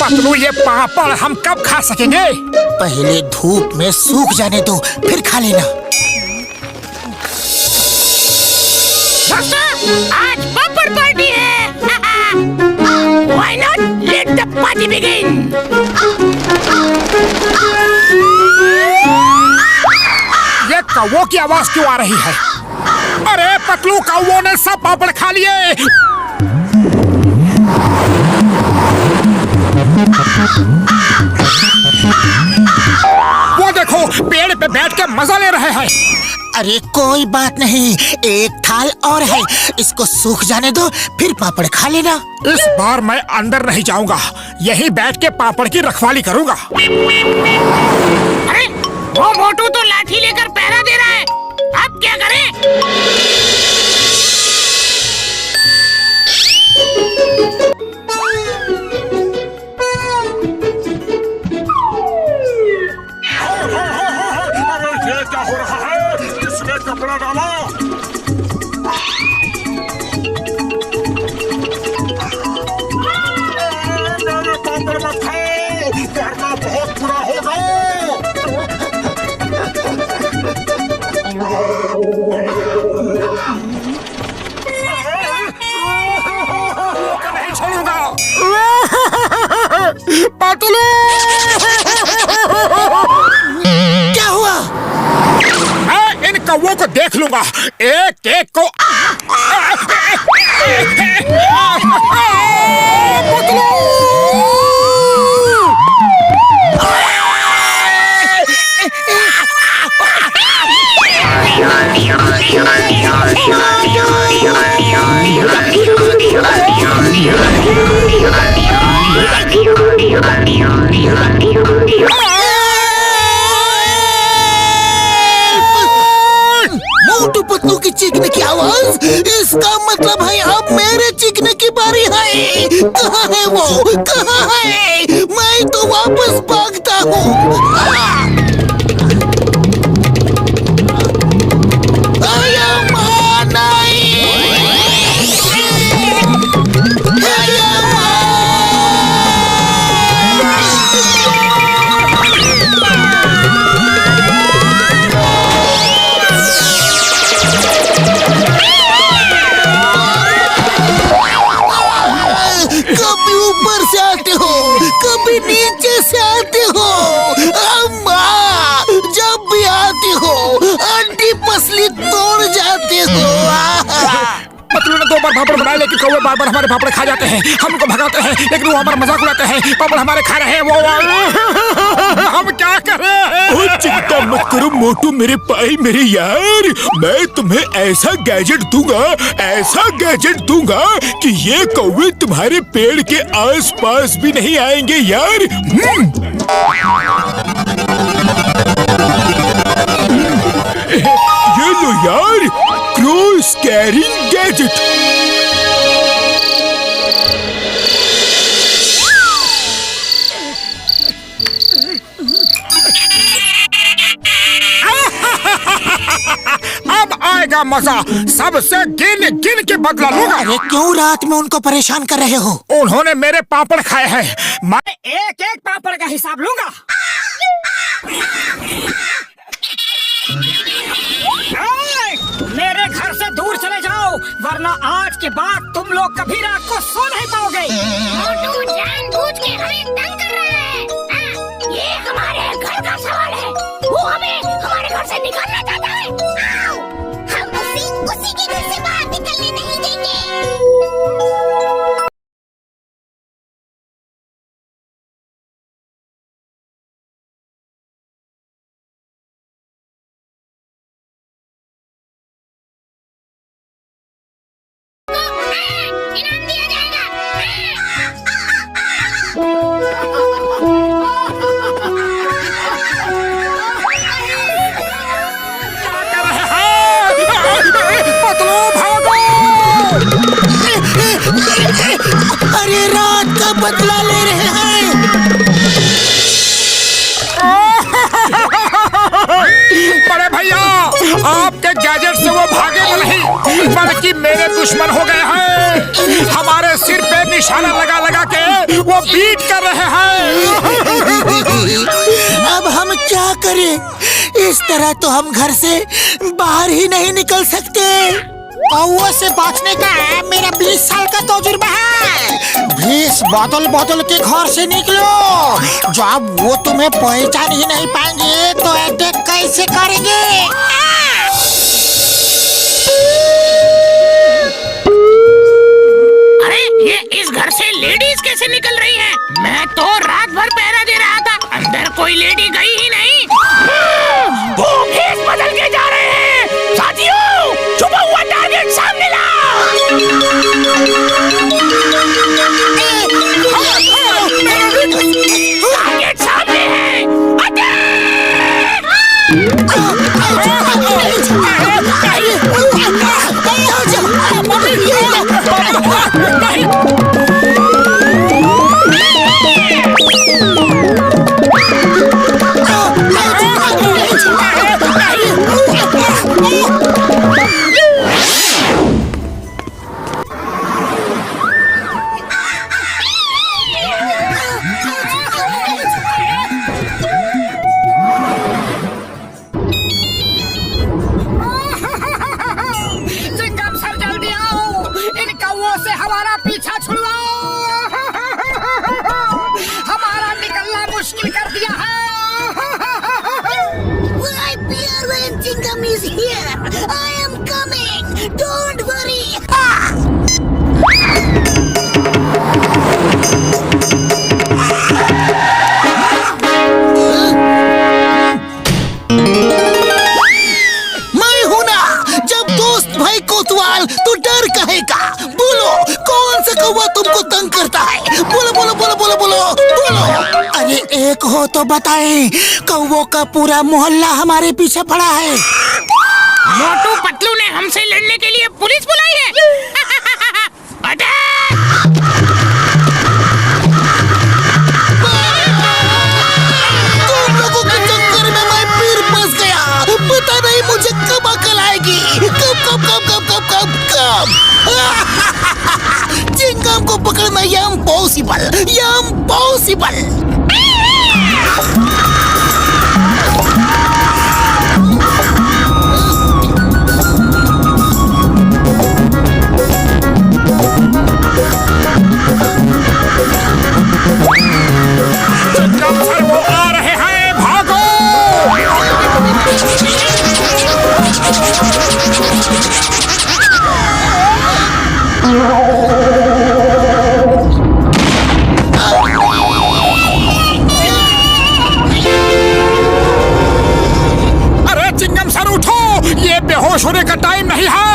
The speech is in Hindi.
पतलू ये पापड़ हम कब खा सकेंगे? पहले धूप में सूख जाने दो, फिर खा लेना। आज पापड़ पार्टी है। Why not? Let the party begin. ये कौवों की आवाज क्यों आ रही है? अरे पतलू, कौवों ने सब पापड़ खा लिए। वो देखो, पेड़ पे बैठ के मजा ले रहे हैं। अरे कोई बात नहीं, एक थाल और है, इसको सूख जाने दो, फिर पापड़ खा लेना। इस बार मैं अंदर नहीं जाऊंगा, यहीं बैठ के पापड़ की रखवाली करूंगा। अरे वो मोटू तो लाठी लेकर पहरा दे रहा है, अब क्या करें? ये क्या हो रहा है? किसने कपड़ा डाला? मेरे पापड़ मत खाओ, वरना बहुत बुरा होगा। नहीं छोड़ूंगा। पतलू, क्या हुआ? मैं इन कौवों को देख लूंगा, एक एक को। मोटू पतलू की चीखने की आवाज, इसका मतलब है अब मेरे चीखने की बारी है। कहाँ है वो? कहाँ है? मैं तो वापस भागता हूँ। कभी ऊपर से आते हो, कभी नीचे से आते हो। अम्मा, जब भी आते हो अंडी पसली तोड़ जाते हो। पतलू ने 2 बार पापड़ बनाए, लेकिन कौवे बार बार हमारे पापड़ खा जाते हैं। हम उनको भगाते हैं, लेकिन वो हमारा मजाक उड़ाते हैं। पापड़ हमारे खा रहे हैं वो। हम क्या करें? चिंता मत करो मोटू मेरे भाई, मेरे यार, मैं तुम्हें ऐसा गैजेट दूंगा, ऐसा गैजेट दूंगा कि ये कौवे तुम्हारे पेड़ के आसपास भी नहीं आएंगे यार। ये लो यार, क्रो स्कैरिंग गैजेट। अब आएगा मजा, सबसे गिन गिन के बदला लूंगा। अरे क्यों रात में उनको परेशान कर रहे हो? उन्होंने मेरे पापड़ खाए हैं, मैं एक एक पापड़ का हिसाब लूंगा। मेरे घर से दूर चले जाओ, वरना आज के बाद तुम लोग कभी रात को सो नहीं पाओगे। मोटू जानबूझ के हमें तंग कर रहा है। ये हमारे घर का सवाल है, वो हमें हमारे घर से निकालना चाहता है। हम उसी के घर से बाहर निकलने नहीं देंगे। इनाम दिया जाएगा। पतलू भागो! अरे रात का बदला ले रहे हैं। बड़े भैया, आपके गैजेट से वो भागे नहीं, बल्कि मेरे दुश्मन हो गए हैं। हमारे सिर पे निशाना लगा लगा के वो बीट कर रहे हैं। अब हम क्या करें? इस तरह तो हम घर से बाहर ही नहीं निकल सकते। कौवे से बचने का मेरा 20 साल का तजुर्बा है। 20 बदल के घर से निकलो। जब वो तुम्हें पहचान ही नहीं पाएंगे तो अटैक कैसे करेंगे? अरे ये इस घर से लेडीज कैसे निकल रही हैं? मैं तो रात भर पहरा दे रहा था, अंदर कोई लेडी गई ही नहीं। वो भेष बदल के जा रहे हैं। साथियों, छुपा हुआ टारगेट सामने लाओ। टारगेट सामने है। चिंगम सर जल्दी आओ, इन कौवों से हमारा पीछा छुड़वाओ। हमारा निकलना मुश्किल कर दिया है। Why, Pierre, when Chingam is here, I am coming. Don't worry. मैं हूं ना, जब दोस्त भाई कोतवाल तो डर काहे का? बोलो, कौन सा कौवा तुमको तंग करता है? बोलो बोलो बोलो बोलो बोलो बोलो। अरे एक हो तो बताए। कौवों का पूरा मोहल्ला हमारे पीछे पड़ा है। मोटू पतलू ने हमसे लड़ने के लिए पुलिस बुलाई है। अटैक! तुम लोगों के चक्कर में मैं फिर फंस गया। पता नहीं मुझे कब अकल आएगी। कब कब कब कब कब कब कब चिंगम को पकड़ना इम्पॉसिबल। चिंगम सर वो आ रहे हैं, भागो! अरे चिंगम सर उठो, ये बेहोश होने का टाइम नहीं है।